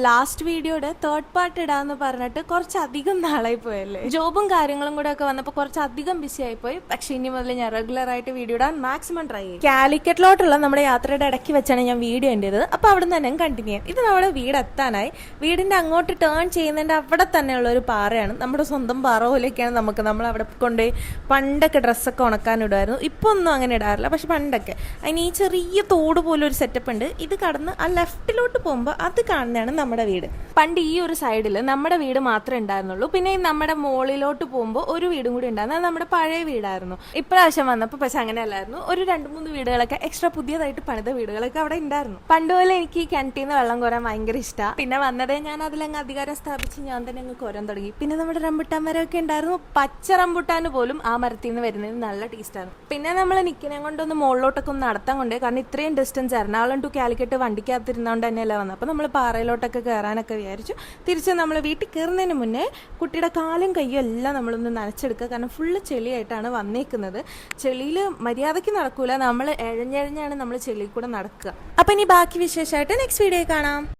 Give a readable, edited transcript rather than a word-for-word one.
Last വീഡിയോയുടെ third part ഇടാന്ന് പറഞ്ഞിട്ട് കുറച്ചധികം നാളായി പോയല്ലേ. ജോബും കാര്യങ്ങളും കൂടെ ഒക്കെ വന്നപ്പോൾ കുറച്ചധികം ബിസി ആയിപ്പോയി. പക്ഷെ ഇനി മുതൽ ഞാൻ റെഗുലർ ആയിട്ട് വീഡിയോ ഇടാൻ മാക്സിമം ട്രൈ ചെയ്യും. കാലിക്കറ്റിലോട്ടുള്ള നമ്മുടെ യാത്രയുടെ ഇടയ്ക്ക് വെച്ചാണ് ഞാൻ വീഡിയോ ചെയ്തത്. അപ്പോൾ അവിടെ നിന്ന് തന്നെ കണ്ടിന്യൂ ചെയ്യാം. ഇത് നമ്മുടെ വീട് എത്താനായി. വീടിന്റെ അങ്ങോട്ട് ടേൺ ചെയ്യുന്നതിന്റെ അവിടെ തന്നെയുള്ള ഒരു പാറയാണ്. നമ്മുടെ സ്വന്തം പാറ പോലെയൊക്കെയാണ് നമുക്ക്. നമ്മൾ അവിടെ കൊണ്ടുപോയി പണ്ടൊക്കെ ഡ്രസ്സൊക്കെ ഉണക്കാൻ ഇടുമായിരുന്നു. ഇപ്പൊ ഒന്നും അങ്ങനെ ഇടാറില്ല, പക്ഷെ പണ്ടൊക്കെ. അതിന് ഈ ചെറിയ തോട് പോലെ ഒരു സെറ്റപ്പ് ഉണ്ട്. ഇത് കടന്ന് ആ ലെഫ്റ്റിലോട്ട് പോകുമ്പോൾ അത് കാണുന്നതാണ് നമ്മുടെ വീട്. പണ്ട് ഈ ഒരു സൈഡിൽ നമ്മുടെ വീട് മാത്രമേ ഉണ്ടായിരുന്നുള്ളൂ. പിന്നെ നമ്മുടെ മോളിലോട്ട് പോകുമ്പോൾ ഒരു വീടും കൂടി ഉണ്ടായിരുന്നു. അത് നമ്മുടെ പഴയ വീടായിരുന്നു. ഇപ്രാവശ്യം വന്നപ്പോൾ പക്ഷെ അങ്ങനെയല്ലായിരുന്നു. ഒരു 2-3 വീടുകളൊക്കെ എക്സ്ട്രാ പുതിയതായിട്ട് പണിത വീടുകളൊക്കെ അവിടെ ഉണ്ടായിരുന്നു. പണ്ടുപോലെ എനിക്ക് ഈ കിണറ്റിന്ന് വെള്ളം കോരാൻ ഭയങ്കര ഇഷ്ടമാണ്. പിന്നെ വന്നതേ ഞാൻ അതിലങ്ങ് അധികാരം സ്ഥാപിച്ച് ഞാൻ തന്നെ അങ്ങ് കോരാൻ തുടങ്ങി. പിന്നെ നമ്മുടെ റംബുട്ടാൻ മരമൊക്കെ ഉണ്ടായിരുന്നു. പച്ച റംബുട്ടാൻ പോലും ആ മരത്തിൽ നിന്ന് വരുന്നത് നല്ല ടേസ്റ്റാണ്. പിന്നെ നമ്മൾ നിൽക്കിനെ കൊണ്ടൊന്ന് മുകളിലോട്ടൊക്കെ ഒന്ന് നടത്താൻ കൊണ്ടേ, കാരണം ഇത്രയും ഡിസ്റ്റൻസ് എറണാകുളം ടു കാലിക്കറ്റ് വണ്ടിക്കകത്തിരുന്നോണ്ട് തന്നെയല്ല വന്നത്. അപ്പോൾ നമ്മൾ പാറയിലോട്ടൊക്കെ കയറാനൊക്കെ വിചാരിച്ചു. തിരിച്ച് നമ്മൾ വീട്ടിൽ കയറുന്നതിന് മുന്നേ കുട്ടിയുടെ കാലും കയ്യും എല്ലാം നമ്മളൊന്ന് നനച്ചെടുക്കുക. കാരണം ഫുള്ള് ചെളിയായിട്ടാണ് വന്നേക്കുന്നത്. ചെളിയിൽ മര്യാദയ്ക്ക് നടക്കൂല. നമ്മൾ എഴഞ്ഞെഴഞ്ഞാണ് നമ്മൾ ചെളിയിൽ കൂടെ നടക്കുക. അപ്പം ഇനി ബാക്കി വിശേഷമായിട്ട് നെക്സ്റ്റ് വീഡിയോ കാണാം.